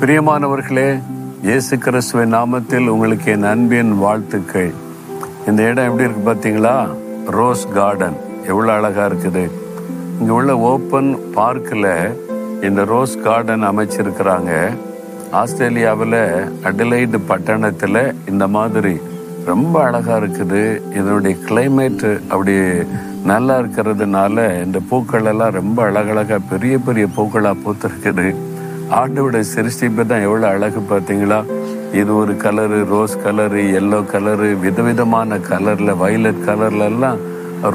பிரியமானவர்களே, இயேசு கிறிஸ்துவின் நாமத்தில் உங்களுக்கு என் அன்பின் வாழ்த்துக்கள். இந்த இடம் எப்படி இருக்கு பார்த்தீங்களா? ரோஸ் கார்டன் எவ்வளோ அழகா இருக்குது. இங்கே உள்ள ஓப்பன் பார்க்கில் இந்த ரோஸ் கார்டன் அமைச்சிருக்கிறாங்க. ஆஸ்திரேலியாவில் அடிலைடு பட்டணத்தில் இந்த மாதிரி ரொம்ப அழகாக இருக்குது. இதனுடைய கிளைமேட்டு அப்படி நல்லா இருக்கிறதுனால இந்த பூக்கள் எல்லாம் ரொம்ப அழகழகாக பெரிய பெரிய பூக்களாக பூத்திருக்குது. ஆண்டோட சிருஷ்டிப்பு தான் எவ்வளோ அழகு பார்த்தீங்களா? இது ஒரு colour, rose colour, yellow colour, விதவிதமான கலரில், வயலட் கலர்லெல்லாம்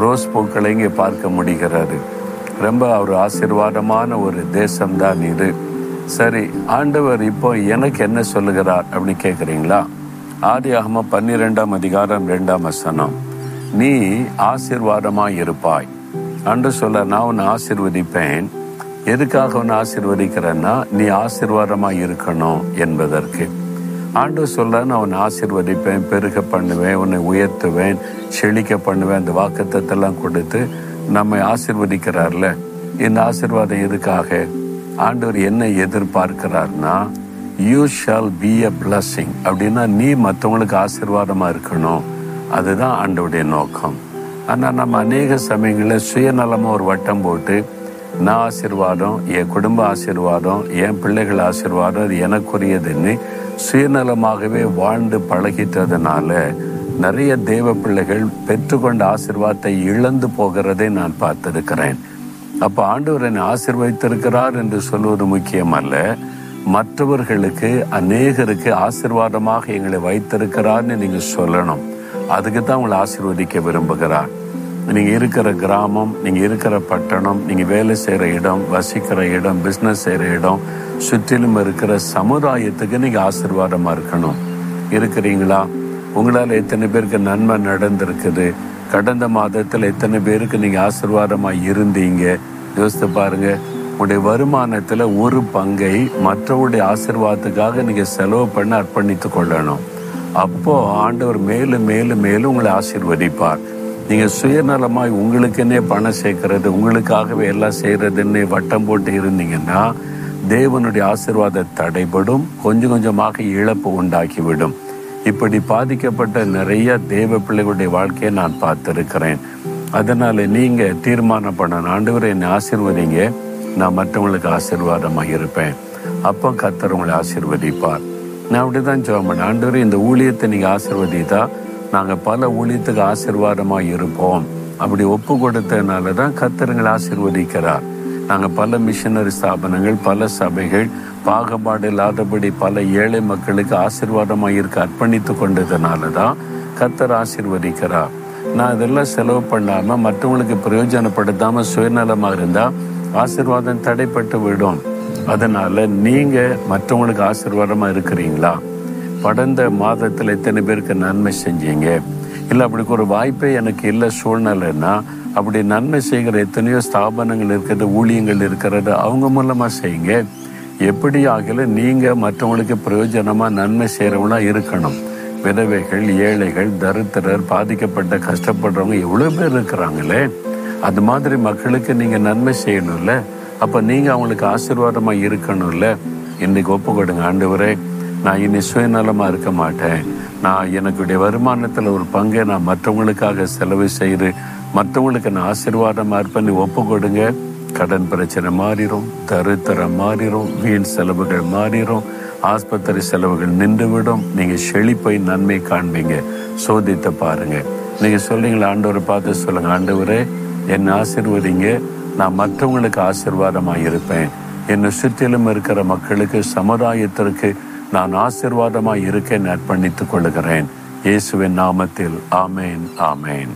ரோஸ் பூக்களை இங்கே பார்க்க முடிகிறது. ரொம்ப ஒரு ஆசீர்வாதமான ஒரு தேசம்தான் இது. சரி, ஆண்டவர் இப்போ எனக்கு என்ன சொல்லுகிறார் அப்படின்னு கேட்குறீங்களா? ஆதியாகமம் 12ஆம் அதிகாரம் 2ஆம் வசனம், நீ ஆசீர்வாதமாய் இருப்பாய். ஆண்டவர் சொல்ல, நான் உன்னை ஆசீர்வதிப்பேன். எதுக்காக உன்னை ஆசீர்வதிக்கிறேன்னா, நீ ஆசீர்வாதமாய் இருக்கணும் என்பதற்கு. ஆண்டவர் சொல்ல, நான் உன்னை ஆசீர்வதிப்பேன், பெருக பண்ணுவேன், உன்னை உயர்த்துவேன், செழிக்க பண்ணுவேன். அந்த வாக்குத்தத்தெல்லாம் கொடுத்து நம்மை ஆசீர்வதிக்கிறார்ல. இந்த ஆசீர்வாதம் எதுக்காக? ஆண்டவர் என்ன எதிர்பார்க்கிறார்னா, you shall be a blessing. அப்படின்னா நீ மற்றவங்களுக்கு ஆசீர்வாதமா இருக்கணும். அதுதான் ஆண்டவருடைய நோக்கம். ஆனால் நம்ம அநேக சமயங்களில் சுயநலமாக ஒரு வட்டம் போட்டு, நான் ஆசீர்வாதம், என் குடும்ப ஆசீர்வாதம், என் பிள்ளைகள் ஆசீர்வாதம், அது எனக்குரியதுன்னு சுயநலமாகவே வாழ்ந்து பழகிட்டதுனால நிறைய தேவ பிள்ளைகள் பெற்றுக்கொண்ட ஆசீர்வாதத்தை இழந்து போகிறதை நான் பார்த்திருக்கிறேன். அப்போ ஆண்டவர் என்னை ஆசீர்வதித்திருக்கிறார் என்று சொல்வது முக்கியமல்ல, மற்றவர்களுக்கு அநேகருக்கு ஆசீர்வாதமாக எங்களை வைத்திருக்கிறார்னு நீங்கள் சொல்லணும். அதுக்கு தான் உங்களை ஆசீர்வதிக்க விரும்புகிறார். நீங்கள் இருக்கிற கிராமம், நீங்கள் இருக்கிற பட்டணம், நீங்கள் வேலை செய்கிற இடம், வசிக்கிற இடம், பிஸ்னஸ் செய்கிற இடம், சுற்றிலும் இருக்கிற சமுதாயத்துக்கு நீங்கள் ஆசீர்வாதமாக இருக்கணும். இருக்கிறீங்களா? உங்களால் எத்தனை பேருக்கு நன்மை நடந்திருக்குது? கடந்த மாதத்தில் எத்தனை பேருக்கு நீங்கள் ஆசீர்வாதமாக இருந்தீங்க? யோசித்து பாருங்கள். உங்களுடைய வருமானத்தில் ஒரு பங்கை மற்றவருடைய ஆசீர்வாதத்துக்காக நீங்கள் செலவு பண்ண அர்ப்பணித்து கொள்ளணும். அப்போது ஆண்டவர் மேலும் மேலும் மேலும் உங்களை ஆசீர்வதிப்பார். நீங்கள் சுயநலமாய் உங்களுக்குன்னே பணம் சேர்க்கறது, உங்களுக்காகவே எல்லாம் செய்கிறதுன்னு வட்டம் போட்டு இருந்தீங்கன்னா தேவனுடைய ஆசீர்வாதம் தடைபடும், கொஞ்சம் கொஞ்சமாக இழப்பு உண்டாக்கிவிடும். இப்படி பாதிக்கப்பட்ட நிறைய தேவ பிள்ளைகளுடைய வாழ்க்கையை நான் பார்த்துருக்கிறேன். அதனால் நீங்கள் தீர்மானம் பண்ணணும், ஆண்டவரை என்னை ஆசீர்வதிங்க, நான் மற்றவங்களுக்கு ஆசீர்வாதமாக இருப்பேன். அப்போ கர்த்தர் உங்களை ஆசீர்வதிப்பார். நான் அப்படி தான் ஜெபம் பண்ணேன், ஆண்டவரே இந்த ஊழியத்தை நீங்கள் ஆசீர்வதித்தா நாங்கள் பல ஊழியத்துக்கு ஆசீர்வாதமாக இருப்போம். அப்படி ஒப்பு கொடுத்ததுனால தான் கர்த்தர் ஆசீர்வதிக்கிறார். நாங்கள் பல மிஷனரி ஸ்தாபனங்கள், பல சபைகள், பாகுபாடு இல்லாதபடி பல ஏழை மக்களுக்கு ஆசீர்வாதமாக இருக்க அர்ப்பணித்து கொண்டதுனால தான் கர்த்தர் ஆசீர்வதிக்கிறார். நான் இதெல்லாம் செலவு பண்ணாமல் மற்றவங்களுக்கு பிரயோஜனப்படுத்தாமல் சுயநலமாக இருந்தால் ஆசீர்வாதம் தடைப்பட்டு விடும். அதனால் நீங்கள் மற்றவங்களுக்கு ஆசீர்வாதமாக இருக்கிறீங்களா? கடந்த மாதத்தில் எத்தனை பேருக்கு நன்மை செஞ்சீங்க? இல்லை அப்படி ஒரு வாய்ப்பே எனக்கு இல்லை சூழ்நிலைன்னா, அப்படி நன்மை செய்கிற எத்தனையோ ஸ்தாபனங்கள் இருக்கிறது, ஊழியங்கள் இருக்கிறது, அவங்க மூலமாக செய்யுங்க. எப்படி ஆகல நீங்கள் மற்றவங்களுக்கு பிரயோஜனமாக நன்மை செய்கிறவங்களாக இருக்கணும். விதவைகள், ஏழைகள், தரித்திரர், பாதிக்கப்பட்ட கஷ்டப்படுறவங்க எவ்வளோ பேர் இருக்கிறாங்களே, அது மாதிரி மக்களுக்கு நீங்கள் நன்மை செய்யணும்ல. அப்போ நீங்கள் அவங்களுக்கு ஆசீர்வாதமாக இருக்கணும்ல. இன்றைக்கி ஒப்பு கொடுங்க, ஆண்டவரே நான் இனி சுயநலமாக இருக்க மாட்டேன். நான் எனக்குடைய வருமானத்தில் ஒரு பங்கை நான் மற்றவங்களுக்காக செலவு செய்து மற்றவங்களுக்கு நான் ஆசீர்வாதமாக இருப்பேன்னு ஒப்பு கொடுங்க. கடன் பிரச்சனை மாறிடும், தரித்திரம் மாறிடும், வீண் செலவுகள் மாறிடும், ஆஸ்பத்திரி செலவுகள் நின்றுவிடும். நீங்கள் செழிப்பை நன்மை காண்பீங்க. சோதித்து பாருங்கள். நீங்கள் சொல்றீங்களா, ஆண்டவரை பார்த்து சொல்லுங்கள், ஆண்டவரே என்னை ஆசீர்வதிங்க, நான் மற்றவங்களுக்கு ஆசீர்வாதமாக இருப்பேன். என்னை சுற்றிலும் இருக்கிற மக்களுக்கு, சமுதாயத்திற்கு நான் ஆசீர்வாதமாக இருக்க அர்ப்பணித்துக் கொள்கிறேன். இயேசுவின் நாமத்தில் ஆமேன், ஆமேன்.